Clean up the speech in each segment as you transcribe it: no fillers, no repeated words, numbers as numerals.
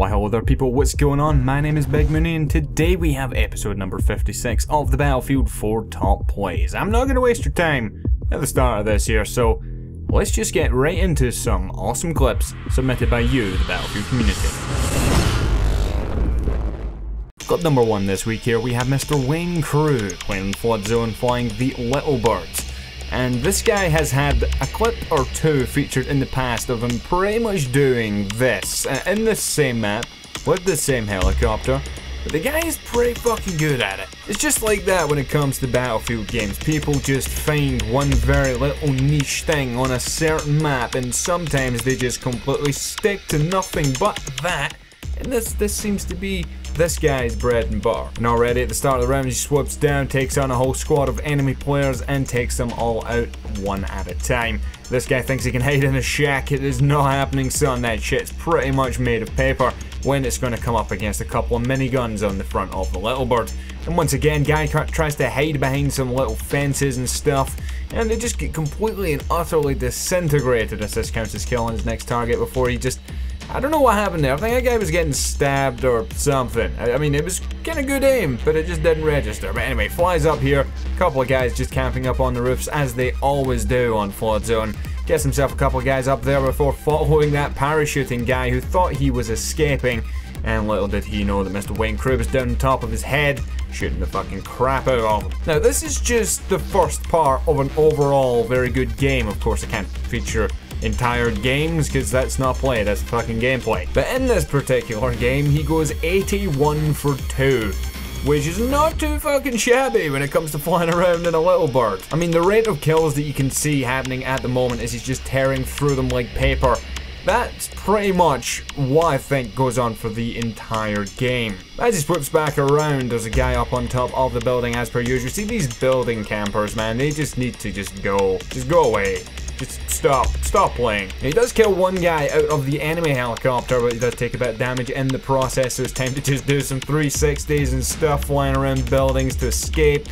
Why hello there people, what's going on? My name is Big Mooney and today we have episode number 56 of the Battlefield 4 Top Plays. I'm not going to waste your time at the start of this here, so let's just get right into some awesome clips submitted by you, the Battlefield community. Clip number 1 this week here, we have Mr. Wayne Crew playing Flood Zone flying the Little Birds. And this guy has had a clip or two featured in the past of him pretty much doing this in the same map with the same helicopter, but the guy is pretty fucking good at it. It's just like that when it comes to Battlefield games. People just find one very little niche thing on a certain map and sometimes they just completely stick to nothing but that, and this seems to be this guy's bread and butter. And already at the start of the round he swoops down, takes on a whole squad of enemy players and takes them all out one at a time. This guy thinks he can hide in a shack. It is not happening, son. That shit's pretty much made of paper when it's going to come up against a couple of miniguns on the front of the Little Bird. And once again, guy tries to hide behind some little fences and stuff, and they just get completely and utterly disintegrated as this counts as kill on his next target before he just... I don't know what happened there. I think that guy was getting stabbed or something. I mean, it was kind of good aim, but it just didn't register. But anyway, flies up here. A couple of guys just camping up on the roofs, as they always do on Flood Zone. Gets himself a couple of guys up there before following that parachuting guy who thought he was escaping. And little did he know that Mr. Wayne Crew was down on top of his head, shooting the fucking crap out of him. Now, this is just the first part of an overall very good game. Of course, I can't feature entire games because that's not play, that's fucking gameplay. But in this particular game, he goes 81 for 2, which is not too fucking shabby when it comes to flying around in a Little Bird. I mean, the rate of kills that you can see happening at the moment is he's just tearing through them like paper. That's pretty much what I think goes on for the entire game. As he swoops back around, there's a guy up on top of the building as per usual. See these building campers, man, they just need to just go away. Just stop playing. He does kill one guy out of the enemy helicopter, but he does take a bit of damage in the process, so it's time to just do some 360s and stuff, flying around buildings to escape,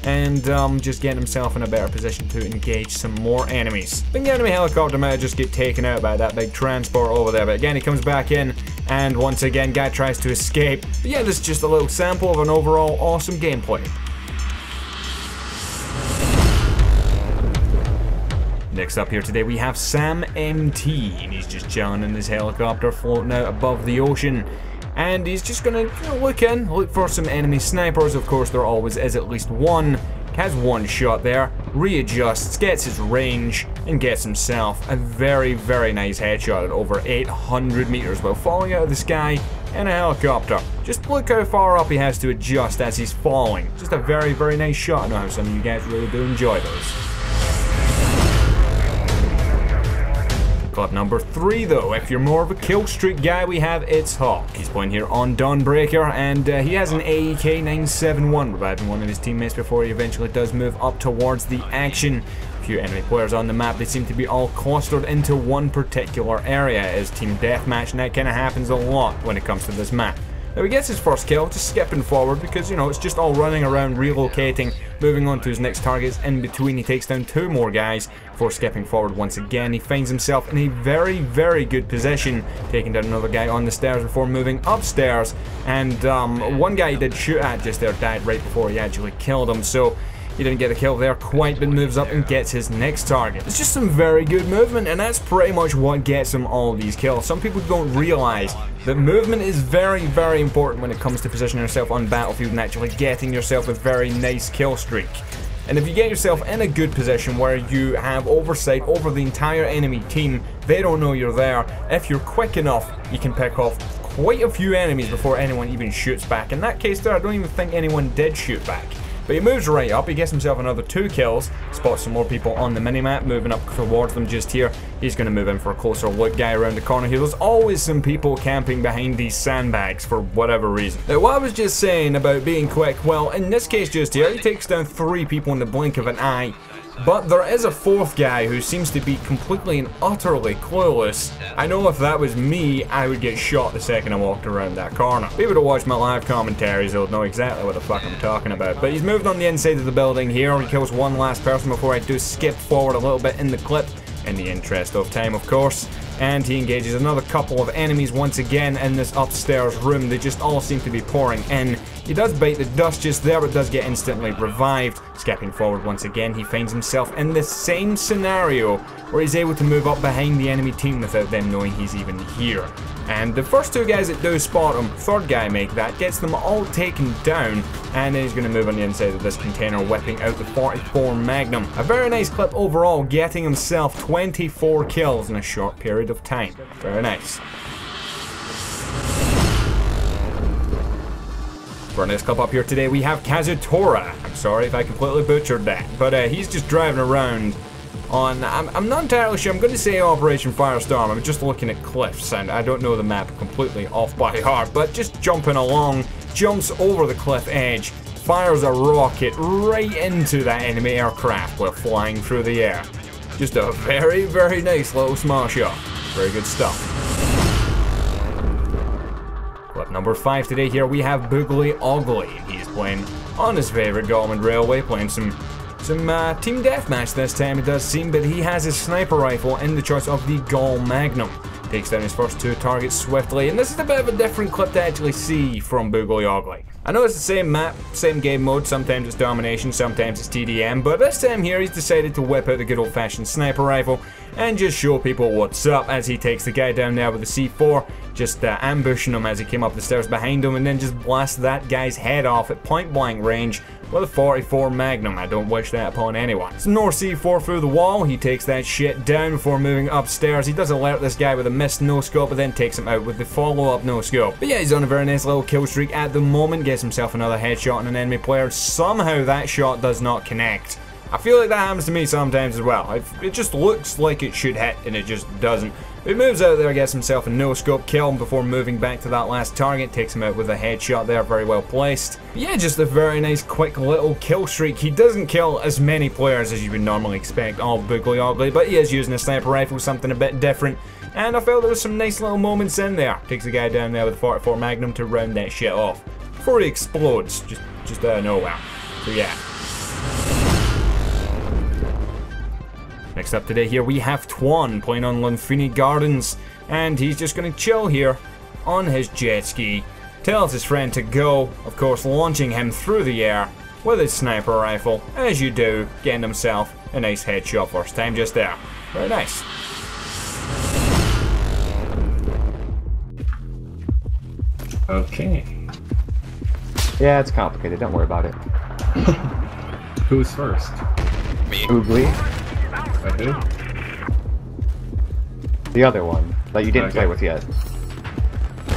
and just getting himself in a better position to engage some more enemies. I think the enemy helicopter might just get taken out by that big transport over there, but again, he comes back in, and once again, guy tries to escape. But yeah, this is just a little sample of an overall awesome gameplay. Next up here today we have Sam MT, and he's just chilling in his helicopter floating out above the ocean, and he's just gonna look for some enemy snipers. Of course there always is at least one. Has one shot there, readjusts, gets his range, and gets himself a very nice headshot at over 800 meters while falling out of the sky in a helicopter. Just look how far up he has to adjust as he's falling. Just a very nice shot. I know how some of you guys really do enjoy those. Clip number 3 though, if you're more of a kill streak guy, we have It's Hawk. He's playing here on Dawnbreaker, and he has an AEK 971, reviving one of his teammates before he eventually does move up towards the action. A few enemy players on the map, they seem to be all clustered into one particular area as team deathmatch, and that kind of happens a lot when it comes to this map. Now he gets his first kill, just skipping forward because, you know, it's just all running around, relocating, moving on to his next targets. In between, he takes down 2 more guys before skipping forward once again. He finds himself in a very good position, taking down another guy on the stairs before moving upstairs. And one guy he did shoot at just there died right before he actually killed him, so he didn't get a kill there quite, but moves up and gets his next target. It's just some very good movement, and that's pretty much what gets him all these kills. Some people don't realize that movement is very important when it comes to positioning yourself on Battlefield and actually getting yourself a very nice kill streak. And if you get yourself in a good position where you have oversight over the entire enemy team, they don't know you're there, if you're quick enough, you can pick off quite a few enemies before anyone even shoots back. In that case there, I don't even think anyone did shoot back. But he moves right up, he gets himself another 2 kills, spots some more people on the minimap, moving up towards them just here. He's going to move in for a closer look. Guy around the corner here. There's always some people camping behind these sandbags for whatever reason. Now, what I was just saying about being quick, well, in this case just here, he takes down 3 people in the blink of an eye. But there is a 4th guy who seems to be completely and utterly clueless. I know if that was me, I would get shot the second I walked around that corner. People that watch my live commentaries will know exactly what the fuck I'm talking about. But he's moved on the inside of the building here. He kills one last person before I do skip forward a little bit in the clip, in the interest of time, of course. and he engages another couple of enemies once again in this upstairs room. They just all seem to be pouring in. He does bite the dust just there, but does get instantly revived. Stepping forward once again, he finds himself in the same scenario where he's able to move up behind the enemy team without them knowing he's even here. And the first two guys that do spot him, third guy make that, gets them all taken down, and then he's going to move on the inside of this container, whipping out the 44 Magnum. A very nice clip overall, getting himself 24 kills in a short period of time. Very nice. For our next clip up here today, we have Kazutora. I'm sorry if I completely butchered that, but he's just driving around on, I'm not entirely sure, I'm going to say Operation Firestorm. I'm just looking at cliffs, and I don't know the map completely off by heart, but just jumping along, jumps over the cliff edge, fires a rocket right into that enemy aircraft while flying through the air. Just a very, very nice little small shot. Very good stuff. Clip number 5 today here, we have Googly. He's playing on his favorite Gallman Railway, playing some team deathmatch this time it does seem, but he has his sniper rifle in the choice of the Gall Magnum. Takes down his first two targets swiftly, and this is a bit of a different clip to actually see from Googly. I know it's the same map, same game mode, sometimes it's domination, sometimes it's TDM, but this time here he's decided to whip out the good old-fashioned sniper rifle and just show people what's up as he takes the guy down there with the C4, just ambushing him as he came up the stairs behind him, and then just blasts that guy's head off at point-blank range with a 44 Magnum. I don't wish that upon anyone. Some more C4 through the wall. He takes that shit down before moving upstairs. He does alert this guy with a missed no-scope, but then takes him out with the follow-up no-scope. But yeah, he's on a very nice little kill streak at the moment. Gets himself another headshot on an enemy player. Somehow that shot does not connect. I feel like that happens to me sometimes as well. It just looks like it should hit, and it just doesn't. He moves out there, gets himself a no-scope kill before moving back to that last target, takes him out with a headshot there, very well placed. Yeah, just a very nice, quick little kill streak. He doesn't kill as many players as you would normally expect, all Googly, but he is using a sniper rifle, something a bit different. And I felt there was some nice little moments in there. Takes the guy down there with a 44 Magnum to round that shit off before he explodes, just out of nowhere. So yeah. Next up today here we have Twan playing on Lunfini Gardens, and he's just going to chill here on his jet ski. Tells his friend to go, of course launching him through the air with his sniper rifle, as you do, getting himself a nice headshot first time just there. Very nice. Okay. Yeah, it's complicated, don't worry about it. Who's first? Me. Googly. Who? The other one that you didn't play with yet.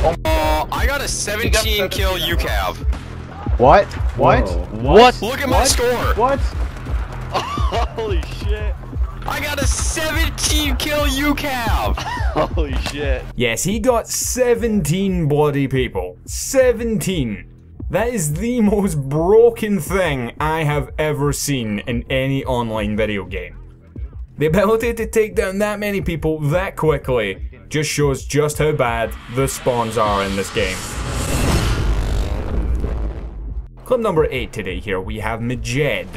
I got a 17 kill UCAV. What? What? What? Look at my score. What? Holy shit. I got a 17 kill UCAV. Holy shit. Yes, he got 17 bloody people. 17. That is the most broken thing I have ever seen in any online video game. The ability to take down that many people that quickly just shows just how bad the spawns are in this game. Clip number 8 today here, we have Magette.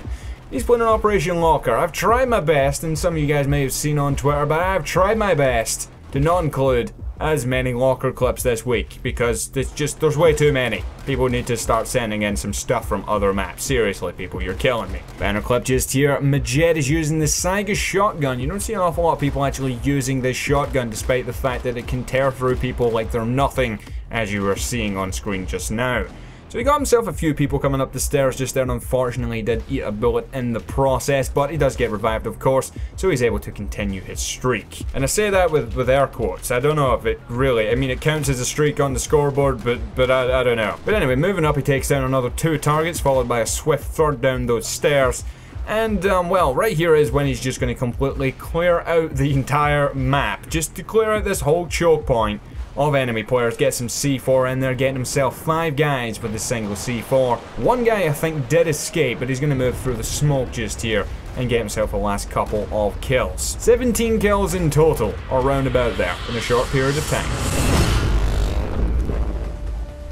He's playing an Operation Locker. I've tried my best, and some of you guys may have seen on Twitter, but I've tried my best to not include as many Locker clips this week, because there's way too many. People need to start sending in some stuff from other maps. Seriously, people, you're killing me. Banner clip just here, Magette is using the Saiga shotgun. You don't see an awful lot of people actually using this shotgun, despite the fact that it can tear through people like they're nothing, as you were seeing on screen just now. So he got himself a few people coming up the stairs just there, and unfortunately did eat a bullet in the process, but he does get revived, of course, so he's able to continue his streak. And I say that with air quotes. I don't know if it really, I mean, it counts as a streak on the scoreboard, but I don't know. But anyway, moving up, he takes down another 2 targets, followed by a swift third down those stairs. And, well, right here is when he's just going to completely clear out the entire map, just to clear out this whole choke point of enemy players. Get some C4 in there, getting himself 5 guys with a single C4. One guy I think did escape, but he's going to move through the smoke just here and get himself a last couple of kills. 17 kills in total, or round about there, in a short period of time.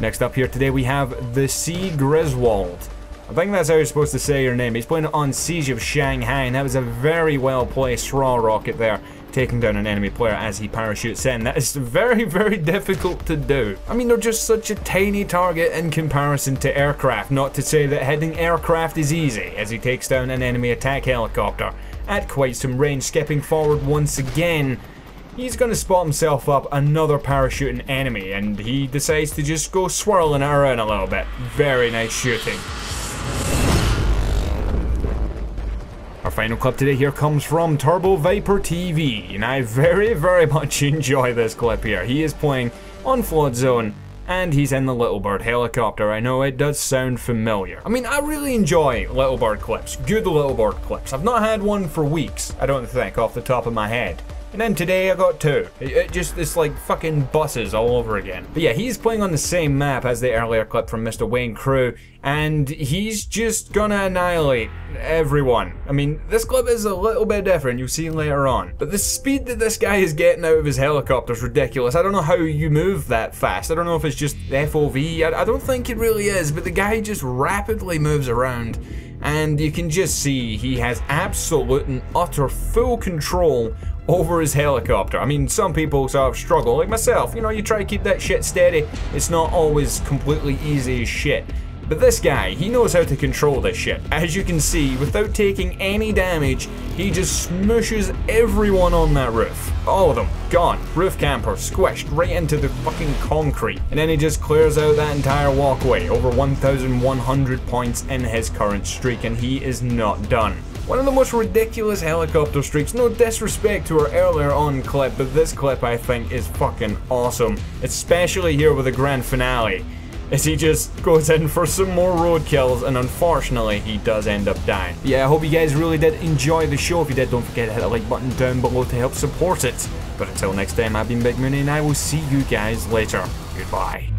Next up here today we have the Griswold. I think that's how you're supposed to say your name. He's playing on Siege of Shanghai, and that was a very well placed raw rocket there. taking down an enemy player as he parachutes in. That is very, very difficult to do. I mean, they're just such a tiny target in comparison to aircraft, not to say that hitting aircraft is easy, as he takes down an enemy attack helicopter at quite some range. Skipping forward once again, he's going to spot himself up another parachuting enemy, and he decides to just go swirling it around a little bit. Very nice shooting. Our final clip today here comes from Turbo Viper TV, and I very, very much enjoy this clip here. He is playing on Flood Zone, and he's in the Little Bird helicopter. I know it does sound familiar. I mean, I really enjoy Little Bird clips, good Little Bird clips. I've not had one for weeks, I don't think, off the top of my head. And then today I got two. It's like fucking buses all over again. But yeah, he's playing on the same map as the earlier clip from Mr. Wayne Crew, and he's just gonna annihilate everyone. I mean, this clip is a little bit different, you'll see later on. But the speed that this guy is getting out of his helicopter is ridiculous. I don't know how you move that fast. I don't know if it's just FOV. I don't think it really is, but the guy just rapidly moves around. And you can just see he has absolute and utter full control over his helicopter. I mean, some people sort of struggle, like myself. You know, you try to keep that shit steady. It's not always completely easy as shit. But this guy, he knows how to control this shit. As you can see, without taking any damage, he just smooshes everyone on that roof. All of them, gone. Roof camper, squished right into the fucking concrete. And then he just clears out that entire walkway. Over 1,100 points in his current streak, and he is not done. One of the most ridiculous helicopter streaks, no disrespect to our earlier on clip, but this clip I think is fucking awesome. Especially here with the grand finale, as he just goes in for some more roadkills, and unfortunately he does end up dying. Yeah, I hope you guys really did enjoy the show. If you did, don't forget to hit that like button down below to help support it. But until next time, I've been Big Mooney, and I will see you guys later. Goodbye.